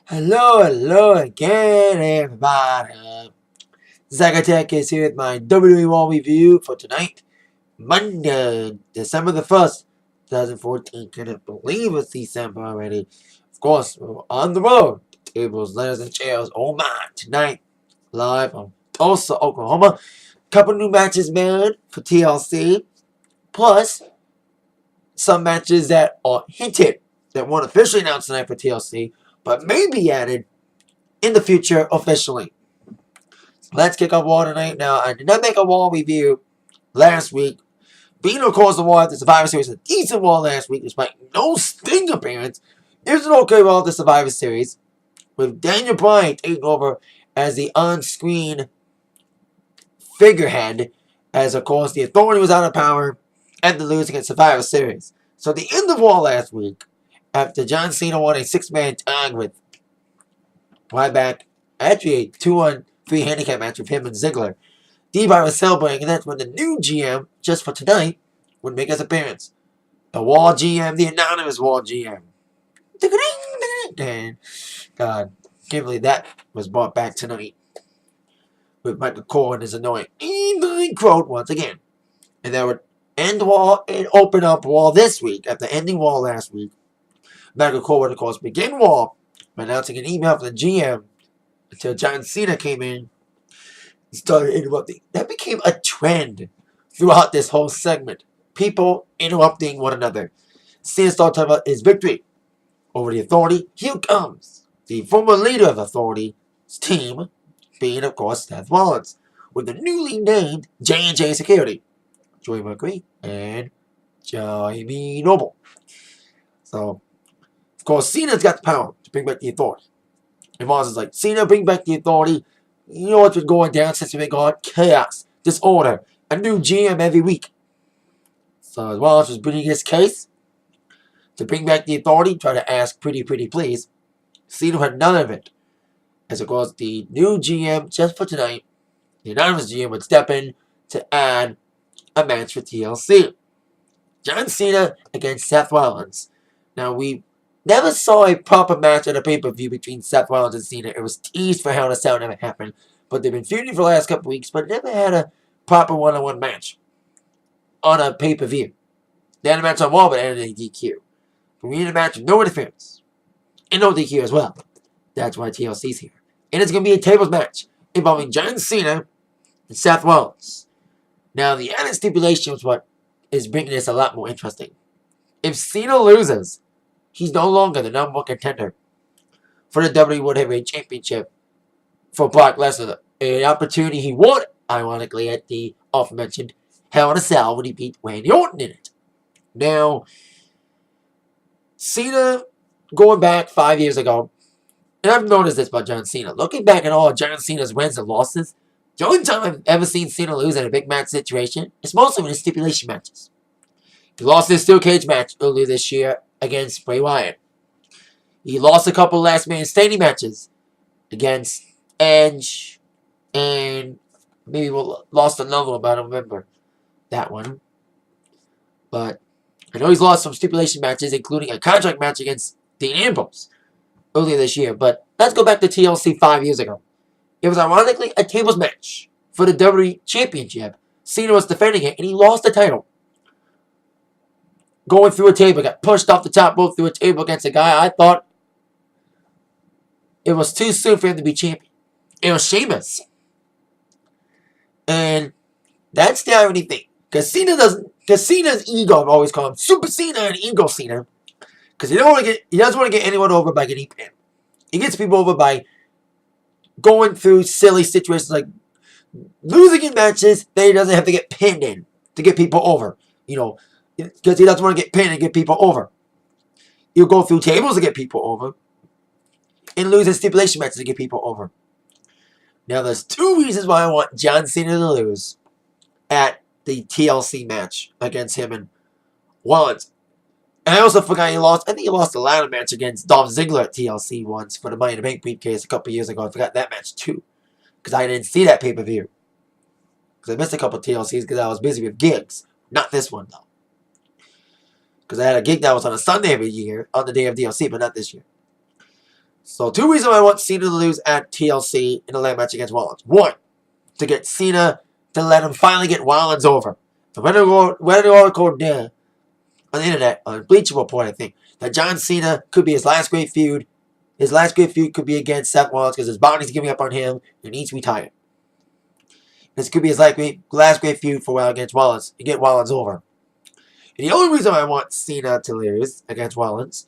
Hello again, everybody. Zacatech is here with my WWE Raw review for tonight, Monday, December the 1st, 2014. Couldn't believe it's December already. Of course, we're on the road. Tables, ladders, and chairs. Oh my, tonight, live from Tulsa, Oklahoma. Couple new matches, man, for TLC. Plus, some matches that are hinted that weren't officially announced tonight for TLC, but may be added in the future officially. Let's kick off Raw tonight. Now, I did not make a Raw review last week. Being, of course, the Raw at the Survivor Series, a decent Raw last week, despite no Sting appearance. It was an okay Raw at the Survivor Series, with Daniel Bryan taking over as the on-screen figurehead, as, of course, the Authority was out of power and the losing at Survivor Series. So, at the end of Raw last week, after John Cena won a 6-man tag with Ryback, actually a 2-on-3 handicap match with him and Ziggler, D-Bar was celebrating, and that's when the new GM, just for tonight, would make his appearance. The Raw GM, the anonymous Raw GM. God, can't believe that was brought back tonight. With Michael Cole and his annoying quote once again. And that would end Raw and open up Raw this week after ending Raw last week. Michael Cole would, of course, begin Raw by announcing an email from the GM until John Cena came in and started interrupting. That became a trend throughout this whole segment. People interrupting one another. Cena started talking about his victory over the Authority. Here comes the former leader of Authority's team, being, of course, Seth Rollins, with the newly named J&J Security, Joey Mercury and Jamie Noble. So, of course, Cena's got the power to bring back the Authority. And Rollins is like, Cena, bring back the Authority. You know what's been going down since we've been gone? Chaos, disorder, a new GM every week. So as Rollins was bringing his case to bring back the Authority, try to ask pretty please, Cena had none of it. As of course, the new GM, just for tonight, the anonymous GM would step in to add a match for TLC. John Cena against Seth Rollins. Now, we never saw a proper match at a pay-per-view between Seth Rollins and Cena. It was teased for Hell in a Cell, never happened. But they've been feuding for the last couple weeks, but never had a proper one-on-one match on a pay-per-view. They had a match on Raw, but ended in DQ. But we need a match with no interference. And no DQ as well. That's why TLC's here. And it's going to be a tables match involving John Cena and Seth Rollins. Now, the added stipulation is what is making this a lot more interesting. If Cena loses, he's no longer the number one contender for the WWE World Heavyweight Championship for Brock Lesnar. An opportunity he won, ironically, at the aforementioned Hell in a Cell when he beat Randy Orton in it. Now, Cena, going back 5 years ago, and I've noticed this about John Cena. Looking back at all of John Cena's wins and losses, the only time I've ever seen Cena lose in a big match situation is mostly in his stipulation matches. He lost his steel cage match earlier this year against Bray Wyatt. He lost a couple last man standing matches against Edge, and maybe lost another one, but I don't remember that one. But I know he's lost some stipulation matches, including a contract match against Dean Ambrose earlier this year. But let's go back to TLC 5 years ago. It was ironically a tables match for the WWE Championship. Cena was defending it, and he lost the title. Going through a table, got pushed off the top rope through a table against a guy I thought it was too soon for him to be champion. It was Sheamus. And that's the irony thing. Because Cena's ego, I've always called him Super Cena and Ego Cena. Because he doesn't want to get anyone over by getting pinned. He gets people over by going through silly situations like losing in matches that he doesn't have to get pinned in to get people over. You know, because he doesn't want to get pinned and get people over. He'll go through tables to get people over and lose in stipulation matches to get people over. Now, there's two reasons why I want John Cena to lose at the TLC match against him and Rollins. And I also forgot he lost. I think he lost a ladder match against Dolph Ziggler at TLC once for the Money in the Bank briefcase a couple years ago. I forgot that match too, because I didn't see that pay-per-view. Because I missed a couple of TLCs because I was busy with gigs. Not this one though. Because I had a gig that was on a Sunday every year on the day of DLC, but not this year. So 2 reasons why I want Cena to lose at TLC in a ladder match against Rollins. 1, to get Cena to let him finally get Rollins over. I read an article there on the internet, on Bleacher Report, I think, that John Cena could be his last great feud. His last great feud could be against Seth Rollins because his body's giving up on him and he's retired. This could be his last great feud for a while against Rollins to get Rollins over. And the only reason I want Cena to lose against Rollins,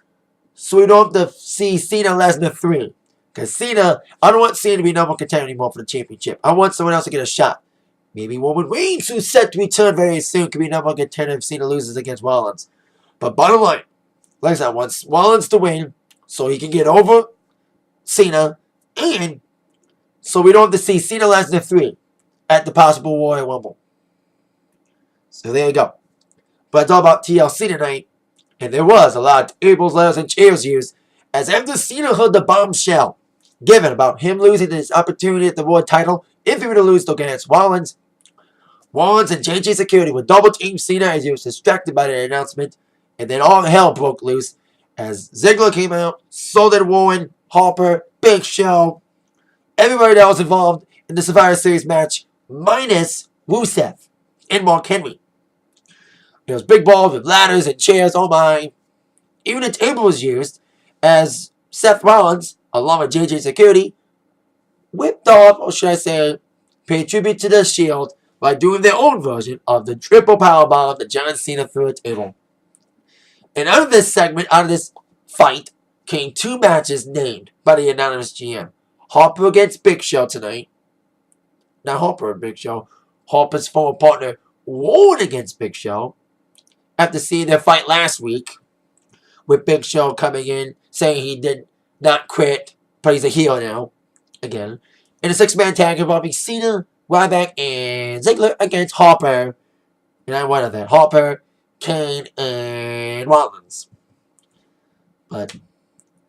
so we don't have to see Cena Lesnar 3. Because Cena, I don't want Cena to be number one contender anymore for the championship. I want someone else to get a shot. Maybe Roman Reigns, who's set to return very soon, could be number one contender if Cena loses against Rollins. But bottom line, like I said, I want Rollins to win so he can get over Cena, and so we don't have to see Cena Lesnar 3 at the possible Royal Rumble. So there you go. But it's all about TLC tonight, and there was a lot of tables, ladders, and chairs used as after Cena heard the bombshell given about him losing his opportunity at the World title if he were to lose against Rollins. Rollins and JJ Security would double team Cena as he was distracted by the announcement, and then all hell broke loose as Ziggler came out, so did Warren, Harper, Big Show, everybody that was involved in the Survivor Series match, minus Rusev and Mark Henry. There was big balls with ladders and chairs, oh my. Even a table was used as Seth Rollins, along with JJ Security, whipped off, or should I say, paid tribute to the Shield by doing their own version of the triple powerbomb that John Cena threw at the table. And out of this segment, out of this fight, came 2 matches named by the anonymous GM. Harper against Big Show tonight. Not Harper and Big Show. Harper's former partner, Warren against Big Show. After seeing their fight last week, with Big Show coming in, saying he did not quit, but he's a heel now, again. In a 6-man tag involving Cena, Ryback, and Ziggler against Harper. And I wanted that. Harper, Kane, and Rollins. But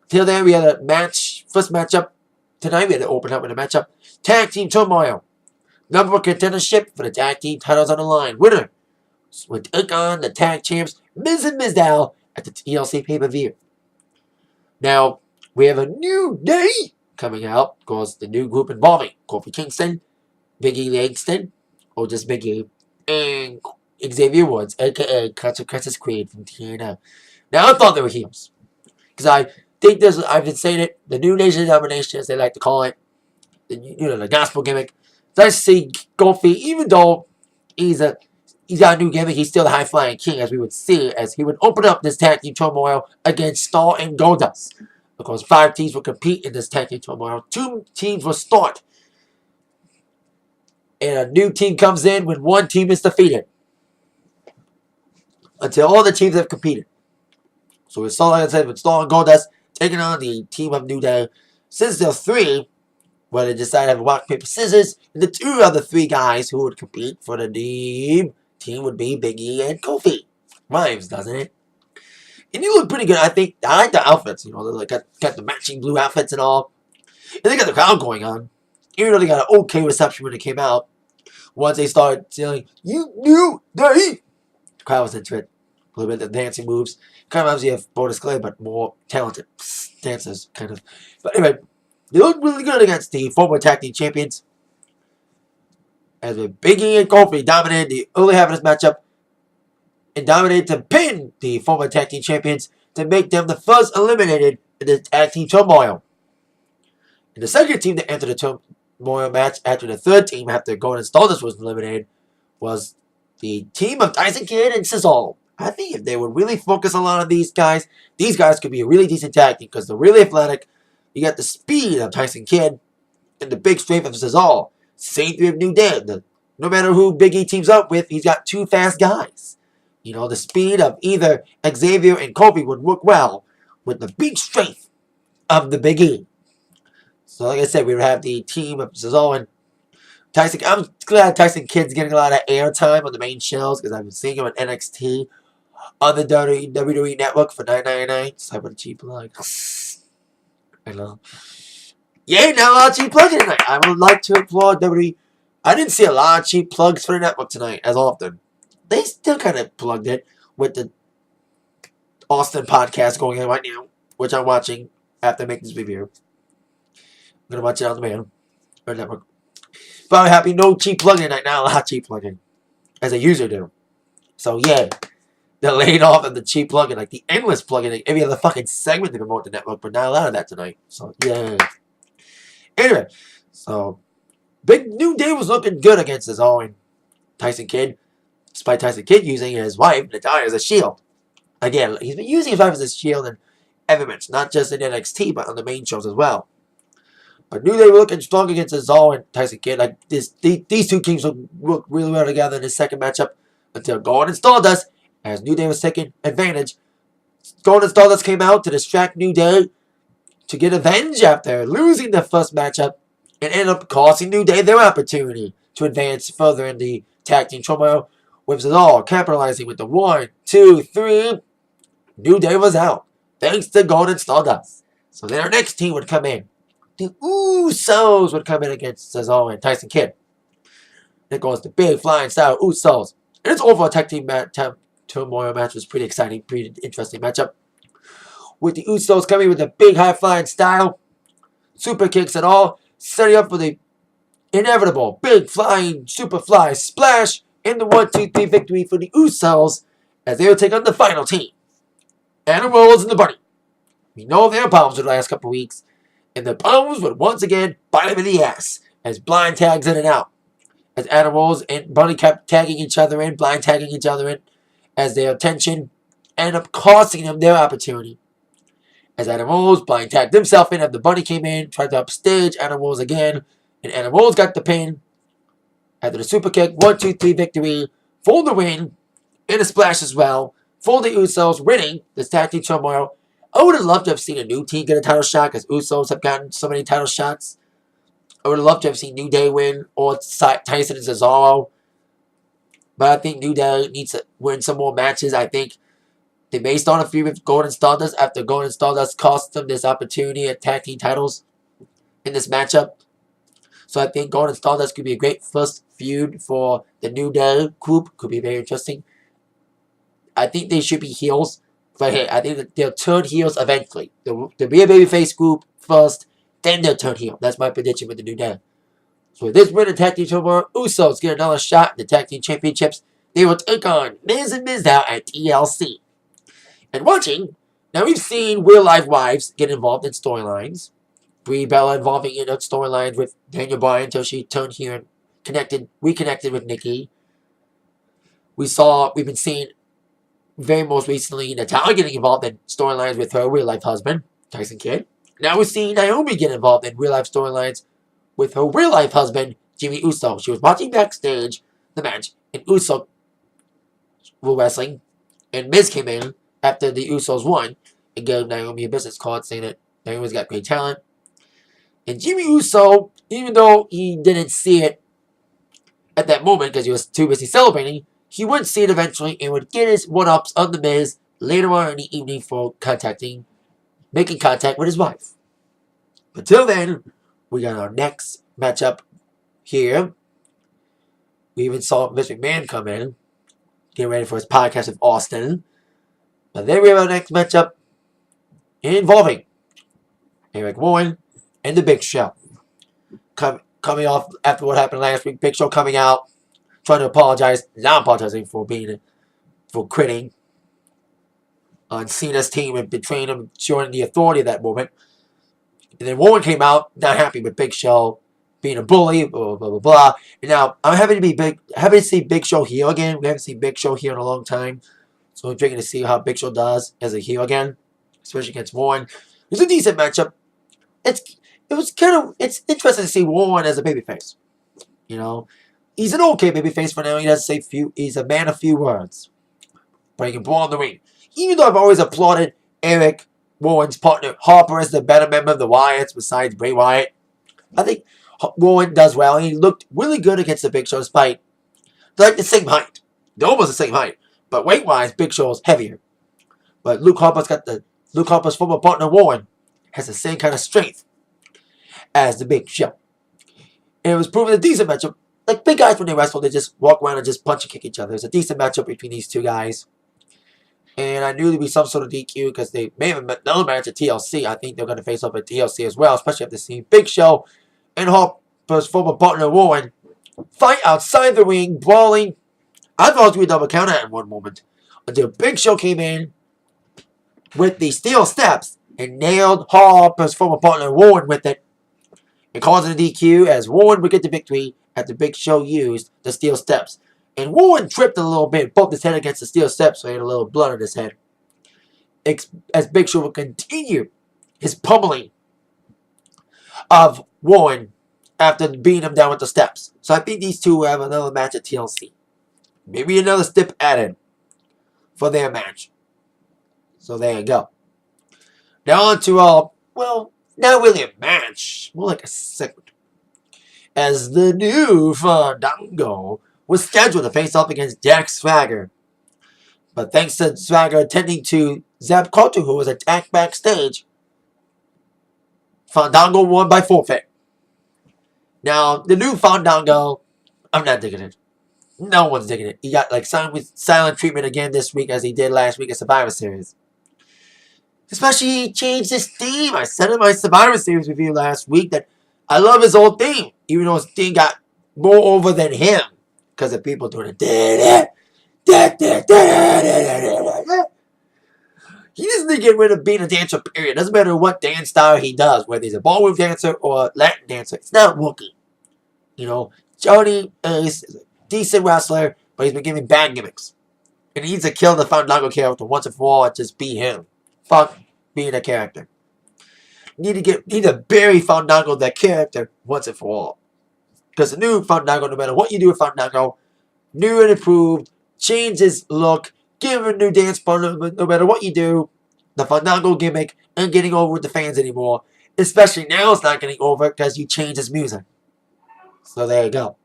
till then, we had a match, first matchup tonight. We had to open up with a matchup. Tag Team Turmoil. Number one contendership for the tag team titles on the line. Winner would take on the tag champs, Miz and Mizdow, at the TLC pay-per-view. Now, we have a new day coming out. Of course, the new group involving Kofi Kingston, Big E Langston, or just Big E, and Xavier Woods, a.k.a. Consequences Creed from TNA. Now, I thought they were heels. Because I think I've been saying it, the new Nation of Domination, as they like to call it, the gospel gimmick. It's nice to see Kofi, even though he's got a new gimmick, he's still the high-flying king, as we would see, as he would open up this tag team turmoil against Star and Goldust. Of course, 5 teams will compete in this tag team turmoil. 2 teams will start. And a new team comes in when 1 team is defeated. Until all the teams have competed. So it's all, like I said, with Star and Goldust taking on the team of New Day. Since there are 3, well, they decided to have rock, paper, scissors. And the 2 other 3 guys who would compete for the team would be Big E and Kofi. Rhymes, doesn't it? And you look pretty good. I like the outfits. They got the matching blue outfits and all. And they got the crowd going on. Even though they got an okay reception when it came out. Once they started yelling, "You New Day!" The crowd was into it. A little bit of the dancing moves. Kind of reminds me of Brodus Clay, but more talented dancers, kind of. But anyway, they look really good against the former tag team champions. As with Big E and Kofi dominated the early half of this matchup and dominated to pin the former tag team champions to make them the first eliminated in the tag team turmoil. And the second team to enter the turmoil match after the third team, after Golden Stardust was eliminated, was the team of Tyson Kidd and Cesaro. I think if they would really focus a lot on these guys could be a really decent tag team because they're really athletic. You got the speed of Tyson Kidd and the big strength of Cesaro. Same thing with New Day. No matter who Big E teams up with, he's got 2 fast guys. The speed of either Xavier and Kofi would work well with the big strength of the Big E. So like I said, we would have the team of Cesaro and Tyson. I'm glad Tyson Kidd's getting a lot of airtime on the main shows because I've been seeing him on NXT on the WWE Network for $9.99. So I put a cheap plug. I know. Yeah, not a lot of cheap plugs tonight. I would like to applaud WWE. I didn't see a lot of cheap plugs for the network tonight as often. They still kind of plugged it with the Austin podcast going on right now, which I'm watching after making this review. I'm going to watch it on demand. Or network. But I'm happy no cheap plugin right now. A lot cheap plugin. As a user do. So yeah. They're laying off of the cheap plugin. Like the endless plugin. Every other fucking segment to promote the network. But not a lot of that tonight. So yeah. Anyway. So. Big New Day was looking good against his own Tyson Kidd. Despite Tyson Kidd using his wife, Natalya, as a shield. Again, he's been using his wife as a shield in every match. Not just in NXT, but on the main shows as well. But New Day were looking strong against Cesaro and Tyson Kidd. Like these two teams look really well together in the second matchup until Gordon and Stardust, as New Day was taking advantage. Gordon and Stardust came out to distract New Day to get revenge after losing their first matchup and ended up costing New Day their opportunity to advance further in the tag team turmoil, with Cesaro capitalizing with the 1, 2, 3. New Day was out thanks to Gordon and Stardust. So then our next team would come in. The Usos would come in against Cesaro and Tyson Kidd. Then goes the big flying style Usos. And it's over a tag team turmoil match. Was pretty exciting, pretty interesting matchup. With the Usos coming with a big high flying style, super kicks and all, setting up for the inevitable big flying super fly splash in the 1, 2, 3 victory for the Usos as they will take on the final team. Adam Rose and the Bunny. We know their problems for the last couple weeks. And the Bones would once again bite him in the ass as blind tags in and out. As Adam Rose and Bunny kept tagging each other in, blind tagging each other in, as their attention ended up costing them their opportunity. As Adam Rose blind tagged himself in, as the Bunny came in, tried to upstage Adam Rose again, and Adam Rose got the pin. After the super kick, 1, 2, 3 victory for the win, and a splash as well for the Usos, winning this tag team turmoil. I would have loved to have seen a new team get a title shot because Usos have gotten so many title shots. I would have loved to have seen New Day win or Tyson and Cesaro. But I think New Day needs to win some more matches. I think they may start a feud with Golden Stardust after Golden Stardust cost them this opportunity at tag team titles in this matchup. So I think Golden Stardust could be a great first feud for the New Day group. Could be very interesting. I think they should be heels. But hey, I think that they'll turn heels eventually. They'll be a babyface group first, then they'll turn heel. That's my prediction with the New Day. So with this win in tag team tomorrow, Usos get another shot in the tag team championships. They will take on Miz and Mizdow at TLC. And watching, now we've seen real life wives get involved in storylines. Brie Bella involving in storylines with Daniel Bryan until she turned here and reconnected with Nikki. We've been seeing very most recently Natalya getting involved in storylines with her real life husband, Tyson Kidd. Now we're seeing Naomi get involved in real life storylines with her real life husband, Jimmy Uso. She was watching backstage the match, and Uso were wrestling, and Miz came in after the Usos won and gave Naomi a business card saying that Naomi's got great talent. And Jimmy Uso, even though he didn't see it at that moment because he was too busy celebrating, he would see it eventually and would get his one-ups on the Miz later on in the evening for making contact with his wife. Until then, we got our next matchup here. We even saw Vince McMahon come in, getting ready for his podcast with Austin. But then we have our next matchup involving Eric Rowan and the Big Show. Coming off after what happened last week, Big Show coming out, trying to apologize, not apologizing for quitting on Cena's team and betraying him, showing the authority of that moment. And then Rowan came out, not happy with Big Show being a bully, blah, blah, blah, blah. And now, I'm happy to see Big Show heel again. We haven't seen Big Show here in a long time. So I'm drinking to see how Big Show does as a heel again, especially against Rowan. It's a decent matchup. It's interesting to see Rowan as a babyface. You know, he's an okay babyface for now. He doesn't say few. He's a man of few words, but he can brawl in the ring. Even though I've always applauded Eric Rowan's partner Harper as the better member of the Wyatts besides Bray Wyatt, I think Rowan does well. He looked really good against the Big Show despite they're like the same height. They're almost the same height, but weight-wise, Big Show's heavier. But Luke Harper's former partner Rowan has the same kind of strength as the Big Show. And it was proven a decent matchup. Like big guys when they wrestle, they just walk around and just punch and kick each other. It's a decent matchup between these two guys. And I knew there'd be some sort of DQ because they may have another match at TLC. I think they're going to face off at TLC as well, especially after seeing Big Show and Harper's former partner Warren fight outside the ring, brawling. I thought it was going to be a double count at one moment until Big Show came in with the steel steps and nailed Harper's former partner Warren with it and caused a DQ as Warren would get the victory after Big Show used the steel steps. And Warren tripped a little bit, bumped his head against the steel steps, so he had a little blood on his head. As Big Show would continue his pummeling of Warren after beating him down with the steps. So I think these two will have another match at TLC. Maybe another step added for their match. So there you go. Now on to, well, not really a match, more like a segment. As the new Fandango was scheduled to face off against Jack Swagger. But thanks to Swagger attending to Zeb Colter, who was attacked backstage, Fandango won by forfeit. Now, the new Fandango, I'm not digging it. No one's digging it. He got like silent treatment again this week as he did last week at Survivor Series. Especially he changed his theme. I said in my Survivor Series review last week that I love his old theme, even though his theme got more over than him. Because of people doing it. He doesn't need to get rid of being a dancer, period. Doesn't matter what dance style he does, whether he's a ballroom dancer or Latin dancer. It's not working. You know, Johnny is a decent wrestler, but he's been giving bad gimmicks. And he needs to kill the Fandango character once and for all and just be him. Fuck being a character. Need to bury Fandango, that character, once and for all. Because the new Fandango, no matter what you do with Fandango, new and improved, change his look, give him a new dance partner, no matter what you do, the Fandango gimmick ain't getting over with the fans anymore. Especially now it's not getting over because you changed his music. So there you go.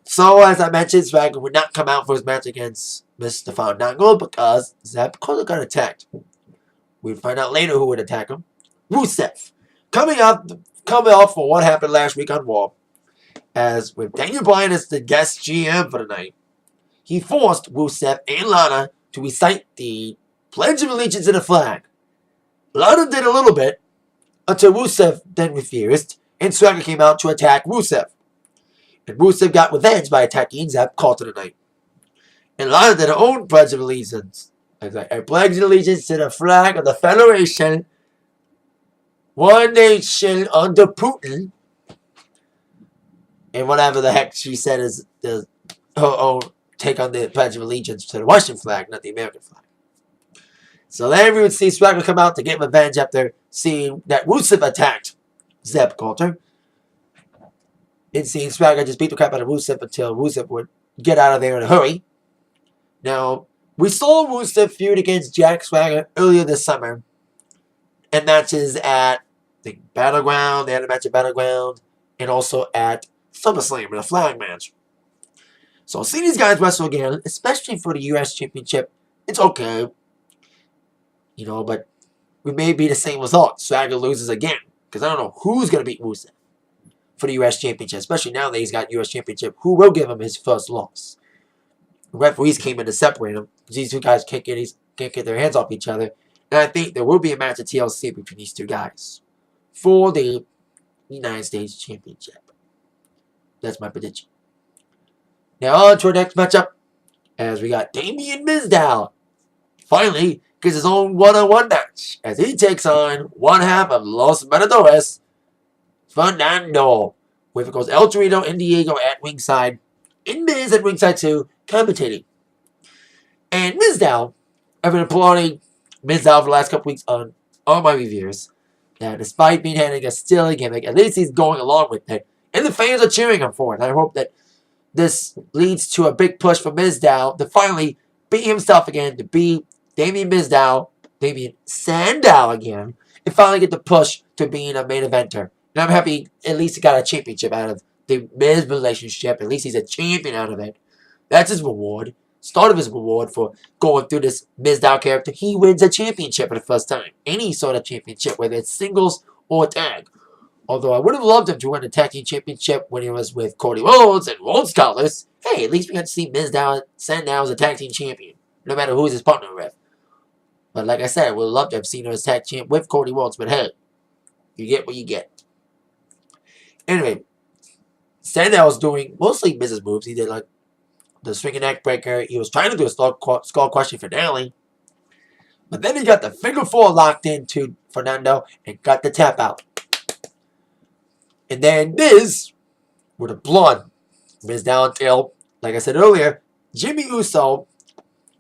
So as I mentioned, Swagger would not come out for his match against Mr. Fandango because Zeb Colter got attacked. We'd find out later who would attack him. Rusev. Coming off for what happened last week on Raw. As with Daniel Bryan as the guest GM for the night, he forced Rusev and Lana to recite the Pledge of Allegiance and the flag. Lana did a little bit, until Rusev then refused, and Swagger came out to attack Rusev. And Rusev got revenge by attacking Zeb Colter tonight. And Lana did her own Pledge of Allegiance. I pledge allegiance to the flag of the Federation, one nation under Putin, and whatever the heck she said is her own take on the Pledge of Allegiance to the Russian flag, not the American flag. So then we would see Swagger come out to get revenge after seeing that Rusev attacked Zeb Colter. And seeing Swagger just beat the crap out of Rusev until Rusev would get out of there in a hurry. Now, we saw Rusev feud against Jack Swagger earlier this summer. And matches at the Battleground. They had a match at Battleground. And also at SummerSlam in a flag match. So seeing these guys wrestle again, especially for the U.S. Championship, it's okay. You know, but we may be the same result. Swagger loses again. Because I don't know who's going to beat Rusev for the U.S. Championship. Especially now that he's got U.S. Championship. Who will give him his first loss? The referees came in to separate them. These two guys can't get their hands off each other. And I think there will be a match at TLC between these two guys for the United States Championship. That's my prediction. Now on to our next matchup. As we got Damien Mizdow. Finally gets his own one-on-one match. As he takes on one half of Los Matadores, Fernando. With, of course, El Torito and Diego at ringside. And Miz at ringside too, commentating. And Mizdow, I've been applauding Mizdow for the last couple weeks on all my reviews. That despite being having a silly gimmick, at least he's going along with it. And the fans are cheering him for it. I hope that this leads to a big push for Mizdow to finally be himself again, to be Damien Sandow again, and finally get the push to being a main eventer. And I'm happy at least he got a championship out of the Miz relationship. At least he's a champion out of it. That's his reward. Start of his reward for going through this Mizdow character. He wins a championship for the first time. Any sort of championship, whether it's singles or tag. Although I would have loved him to win the tag team championship when he was with Cody Rhodes and Rhodes Scholars. Hey, at least we got to see Mizdow Sandow as a tag team champion. no matter who's his partner with. But like I said, I would love to have seen her as tag champ with Cody Rhodes, but hey, you get what you get. Anyway, Sandow was doing mostly business moves. He did like the swinging neck breaker. He was trying to do a skull crushing finale. But then he got the figure four locked into Fernando and got the tap out. And then Miz, with a blonde, Miz down till, like I said earlier, Jimmy Uso,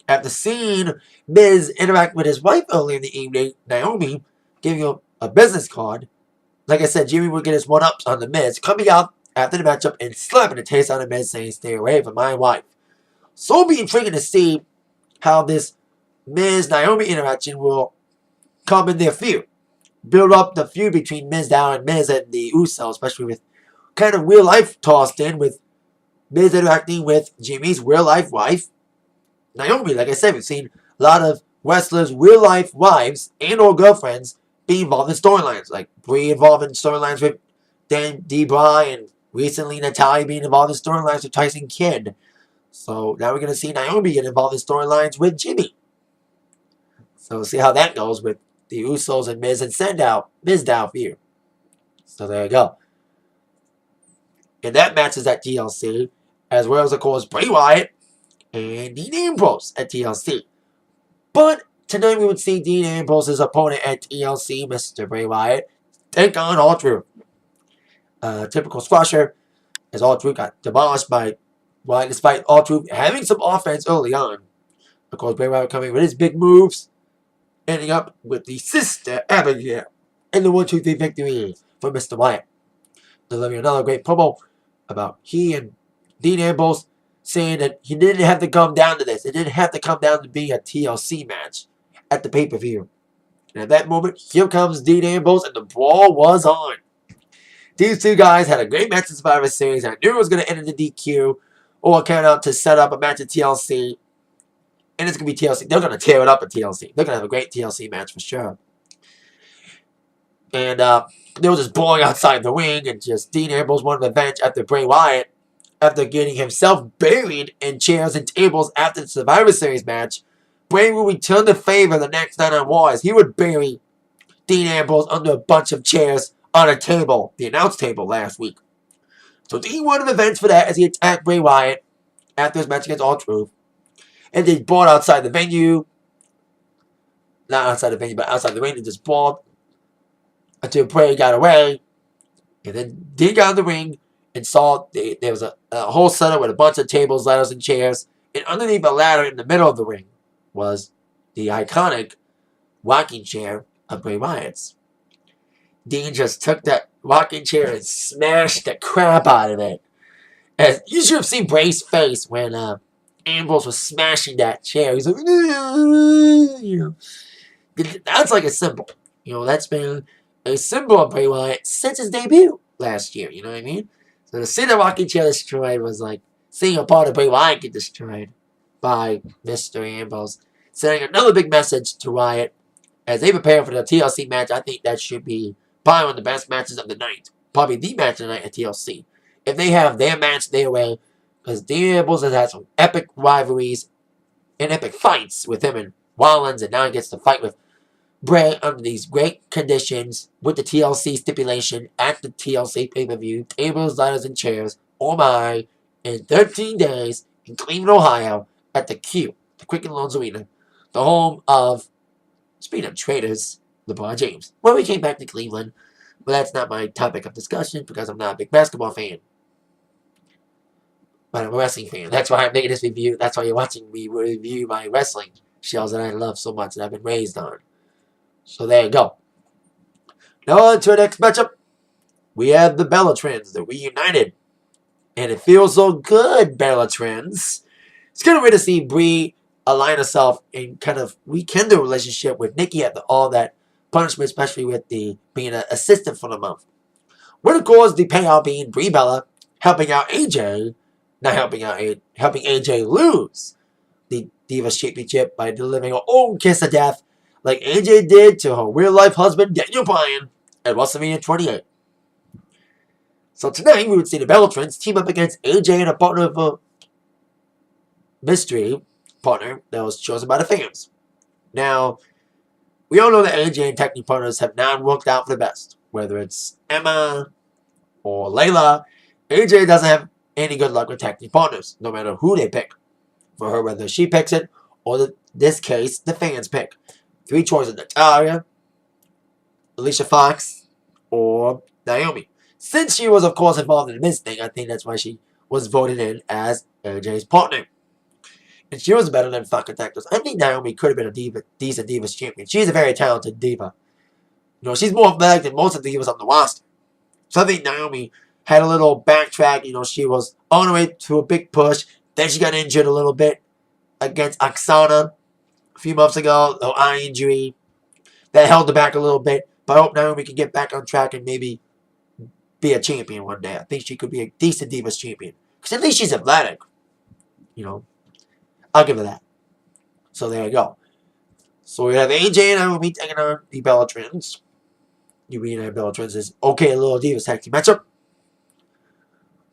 after seeing Miz interact with his wife earlier in the evening, Naomi, giving him a business card. Like I said, Jimmy would get his one-ups on the Miz, coming out after the matchup and slapping the taste out of Miz, saying, "Stay away from my wife." So it'll be intriguing to see how this Miz-Naomi interaction will come in their feud. Build up the feud between Miz and Miz and the Usos, especially with kind of real life tossed in with Miz interacting with Jimmy's real life wife, Naomi. Like I said, we've seen a lot of wrestlers' real life wives and or girlfriends be involved in storylines, like Brie involved in storylines with Dan DeBry, and recently Natalya being involved in storylines with Tyson Kidd. So now we're going to see Naomi get involved in storylines with Jimmy. So we'll see how that goes with the Usos and Miz and Mizdow feud. So there you go. And that match is at TLC, as well as, of course, Bray Wyatt and Dean Ambrose at TLC. But tonight we would see Dean Ambrose's opponent at TLC, Mr. Bray Wyatt, take on R-Truth. Typical squasher, as R-Truth got demolished by Wyatt, despite R-Truth having some offense early on. Of course, Bray Wyatt coming with his big moves, ending up with the Sister Abigail and the 1-2-3 victory for Mr. Wyatt. Delivering another great promo about he and Dean Ambrose, saying that he didn't have to come down to this. It didn't have to come down to being a TLC match at the pay-per-view. And at that moment, here comes Dean Ambrose, and the brawl was on. These two guys had a great match in Survivor Series. I knew it was going to end in the DQ or count out to set up a match at TLC. And it's going to be TLC. They're going to tear it up at TLC. They're going to have a great TLC match for sure. And they were just brawling outside the ring, and just Dean Ambrose won the bench after Bray Wyatt, after getting himself buried in chairs and tables after the Survivor Series match. Bray will return the favor the next night on Raw, as he would bury Dean Ambrose under a bunch of chairs on a table, the announce table last week. So Dean won the events for that as he attacked Bray Wyatt after his match against R-Truth. And they brawled outside the venue. Not outside the venue, but outside the ring. They just brawled until Bray got away. And then Dean got in the ring and saw there was a whole setup with a bunch of tables, ladders, and chairs. And underneath a ladder in the middle of the ring was the iconic rocking chair of Bray Wyatt's. Dean just took that rocking chair and smashed the crap out of it. As you should have seen Bray's face when Ambrose was smashing that chair. He's like, you know, that's like a symbol. You know, that's been a symbol of Bray Wyatt since his debut last year. You know what I mean? So to see the rocking chair destroyed was like seeing a part of Bray Wyatt get destroyed by Mr. Ambrose. Sending another big message to Wyatt as they prepare for the TLC match. I think that should be probably one of the best matches of the night. Probably the match of the night at TLC. If they have their match their way, because Dean Ambrose has had some epic rivalries and epic fights with him and Rollins, and now he gets to fight with Bray under these great conditions with the TLC stipulation at the TLC pay-per-view, tables, ladders, and chairs, oh my, in 13 days in Cleveland, Ohio, at the Q, the Quicken Loans Arena, the home of, speaking of traitors, LeBron James. Well, we came back to Cleveland, but that's not my topic of discussion because I'm not a big basketball fan. But I'm a wrestling fan. That's why I'm making this review. That's why you're watching me review my wrestling shows that I love so much and I've been raised on. So there you go. Now on to our next matchup. We have the Bella Twins. They're reunited. And it feels so good, Bella Twins. It's kind of weird to see Brie align herself and kind of rekindle a relationship with Nikki after all that punishment, especially with the being an assistant for the month. What of course the payout being Brie Bella helping out AJ, not helping AJ lose the Divas Championship by delivering her own kiss of death like AJ did to her real-life husband Daniel Bryan at WrestleMania 28. So tonight we would see the Bella Twins team up against AJ and a partner of a mystery, partner that was chosen by the fans. Now, we all know that AJ and tag team partners have not worked out for the best. Whether it's Emma or Layla, AJ doesn't have any good luck with tag team partners, no matter who they pick. For her, whether she picks it or, in this case, the fans pick. 3 choices: Natalya, Alicia Fox, or Naomi. Since she was, of course, involved in this thing, I think that's why she was voted in as AJ's partner. And she was better than fucking Tactics. I think Naomi could have been a decent Divas champion. She's a very talented diva. You know, she's more athletic than most of the divas on the roster. So I think Naomi had a little backtrack. You know, she was on her way to a big push. Then she got injured a little bit against Oksana a few months ago. The eye injury. That held her back a little bit. But I hope Naomi can get back on track and maybe be a champion one day. I think she could be a decent Divas champion. Because at least she's athletic. You know, I'll give her that. So there you go. So we have AJ and Naomi taking on the Bella Twins. You mean Bella Twins is okay, a little Divas tag team matchup.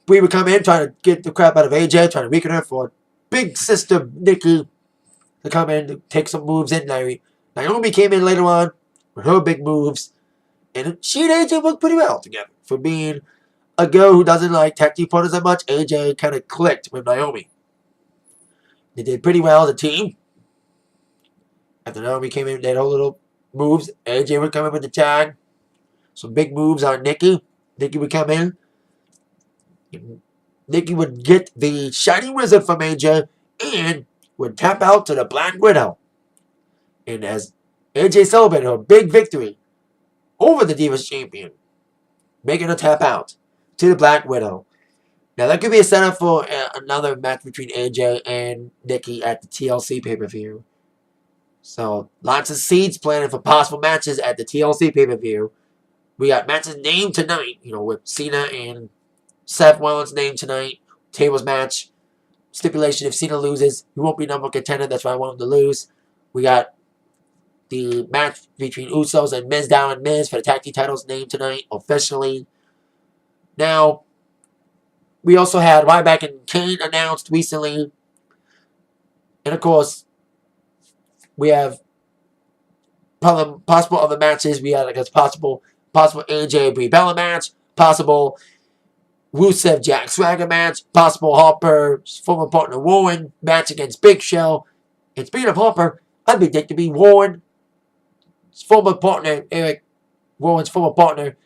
Brie would come in trying to get the crap out of AJ, trying to weaken her for big sister Nikki to come in to take some moves in. Naomi came in later on with her big moves. And she and AJ worked pretty well together. For being a girl who doesn't like tag team partners that much, AJ kind of clicked with Naomi. They did pretty well as a team. After Naomi came in, they had all little moves. AJ would come in with the tag. Some big moves on Nikki. Nikki would come in. Nikki would get the Shining Wizard from AJ and would tap out to the Black Widow. And as AJ celebrated her big victory over the Divas champion, making her tap out to the Black Widow. Now that could be a setup for another match between AJ and Nikki at the TLC pay-per-view. So lots of seeds planted for possible matches at the TLC pay-per-view. We got matches named tonight, you know, with Cena and Seth Rollins named tonight. Tables match. Stipulation: if Cena loses, he won't be number one contender. That's why I want him to lose. We got the match between Usos and Miz Down and Miz for the tag team titles named tonight officially. Now, we also had Ryback and Kane announced recently. And of course, we have possible other matches. We had, I guess, possible AJ Brie Bella match, possible Rusev Jack Swagger match, possible Harper's former partner Warren match against Big Show. And speaking of Harper, I'd be dick to be Warren's former partner, Warren's former partner,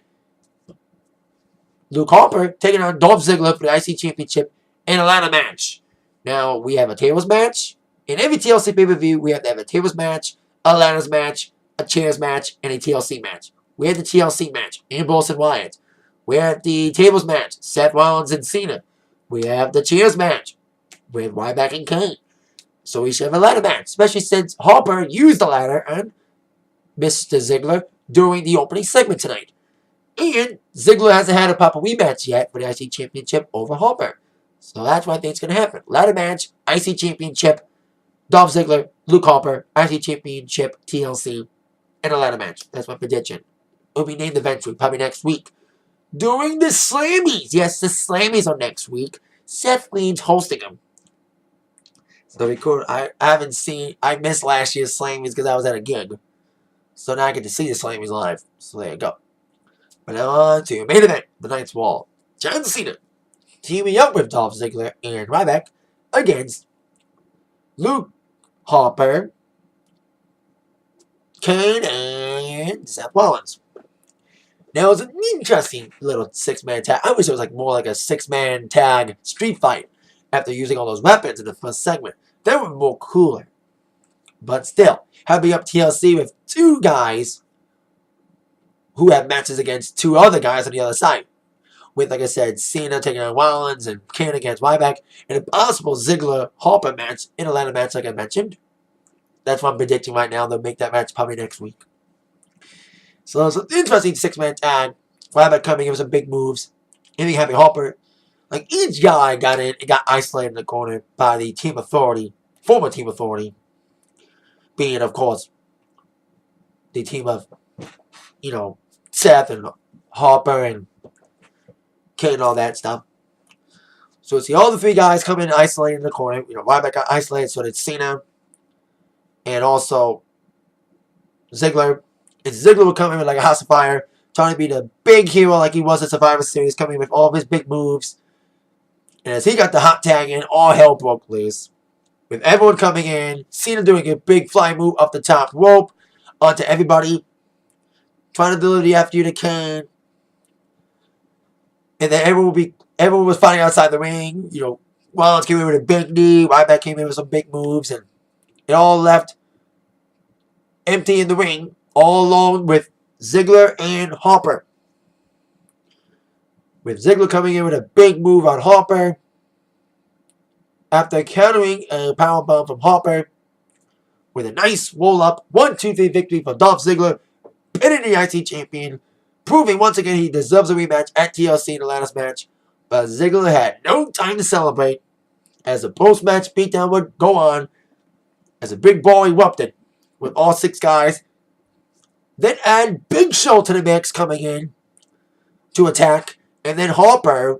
Luke Harper, taking on Dolph Ziggler for the IC Championship in a ladder match. Now, we have a tables match. In every TLC pay-per-view, we have to have a tables match, a ladders match, a chairs match, and a TLC match. We had the TLC match, Ambrose and Wyatt. We have the tables match, Seth Rollins and Cena. We have the chairs match with Ryback and Kane. So we should have a ladder match, especially since Harper used the ladder on Mr. Ziggler during the opening segment tonight. And Ziggler hasn't had a proper rematch yet for the IC Championship over Harper. So that's what I think is going to happen. Ladder match, IC Championship, Dolph Ziggler, Luke Harper, IC Championship, TLC, and a ladder match. That's my prediction. It'll be named eventually, probably next week. During the Slammys. Yes, the Slammys are next week. Seth Green's hosting them. It's going to be cool. I missed last year's Slammys because I was at a gig. So now I get to see the Slammys live. So there you go. But now on to main event, the Night's Wall. John Cena teaming up with Dolph Ziggler and Ryback against Luke Harper, Kane, and Seth Rollins. Now, it's an interesting little six-man tag. I wish it was more like a six-man tag street fight after using all those weapons in the first segment. That would be more cooler. But still, having up TLC with 2 guys who have matches against 2 other guys on the other side. With, like I said, Cena taking on Rollins and Kane against Ryback, and a possible Ziggler-Harper match in a ladder match like I mentioned. That's what I'm predicting right now. They'll make that match probably next week. So it's an interesting 6-man tag. Ryback coming in with some big moves. And having Harper. Each guy got in and got isolated in the corner by the Team Authority, former Team Authority. Being, of course, the team of, Seth and Harper and Kane and all that stuff. So see all the three guys come in isolated in the corner. Ryback got isolated, so did Cena. And also Ziggler. And Ziggler would come in with like a house of fire, trying to be the big hero like he was at Survivor Series, coming in with all of his big moves. And as he got the hot tag in, all hell broke loose. With everyone coming in, Cena doing a big fly move up the top rope onto everybody, trying to deliver the after you to Kane. And then everyone was fighting outside the ring. Rollins came in with a big knee, Ryback came in with some big moves, and it all left empty in the ring, all alone with Ziggler and Harper. With Ziggler coming in with a big move on Harper. After countering a powerbomb from Harper with a nice roll-up 1-2-3 victory for Dolph Ziggler, pinning the IC champion, proving once again he deserves a rematch at TLC in the latest match. But Ziggler had no time to celebrate as the post-match beatdown would go on as a big brawl erupted with all 6 guys. Then add Big Show to the mix coming in to attack. And then Harper's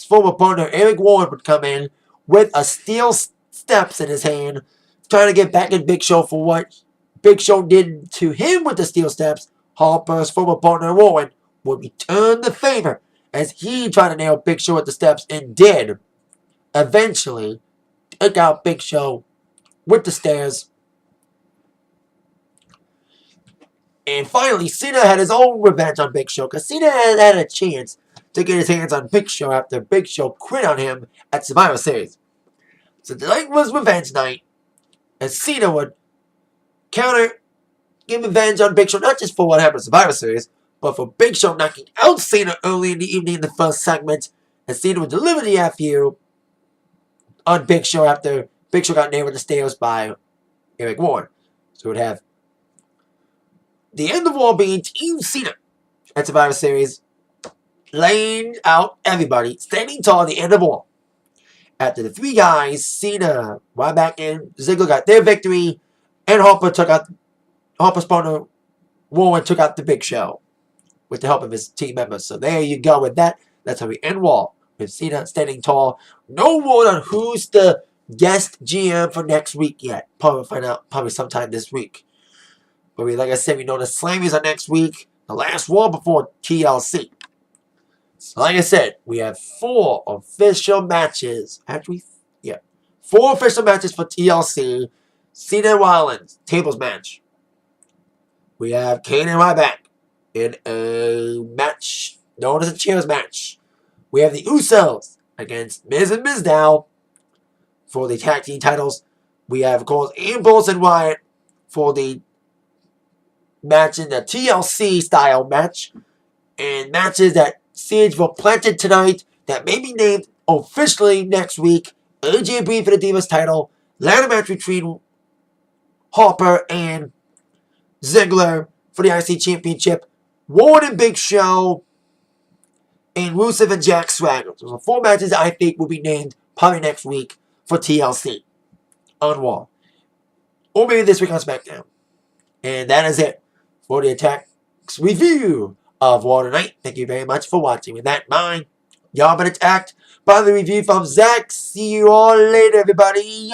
former partner Eric Warren would come in with a steel steps in his hand, trying to get back at Big Show for what Big Show did to him with the steel steps. Harper's former partner Warren would return the favor as he tried to nail Big Show at the steps and did eventually take out Big Show with the stairs. And finally, Cena had his own revenge on Big Show because Cena had a chance to get his hands on Big Show after Big Show quit on him at Survivor Series. So tonight was revenge night, as Cena would give revenge on Big Show, not just for what happened at Survivor Series, but for Big Show knocking out Cena early in the evening in the first segment, and Cena would deliver the FU on Big Show after Big Show got nailed with the stairs by Eric Warren. So it would have the end of all being Team Cena at Survivor Series, laying out everybody, standing tall at the end of all. After the 3 guys, Cena, Ryback, and Ziggler got their victory, and Harper's partner Warren took out the Big Show with the help of his team members. So there you go with that. That's how we end Raw, with Cena standing tall. No word on who's the guest GM for next week yet. Probably find out sometime this week. But like I said, we know the Slammys are next week. The last Raw before TLC. So like I said, we have 4 official matches. 4 official matches for TLC. Cena and Rollins, tables match. We have Kane and Ryback in a match known as a chairs match. We have the Usos against Miz and Mizdow for the tag team titles. We have, of course, Ambrose and Wyatt for the match in the TLC style match. And matches that seeds were planted tonight that may be named officially next week. AJ Brie for the Divas title. Ladder match between Harper and Ziggler for the IC Championship. Warren and Big Show. And Rusev and Jack Swagger. So the 4 matches I think will be named probably next week for TLC on Raw. Or maybe this week on SmackDown. And that is it for the Attacks review of Raw tonight. Thank you very much for watching. With that in mind, y'all been attacked by the review from Zach. See you all later, everybody.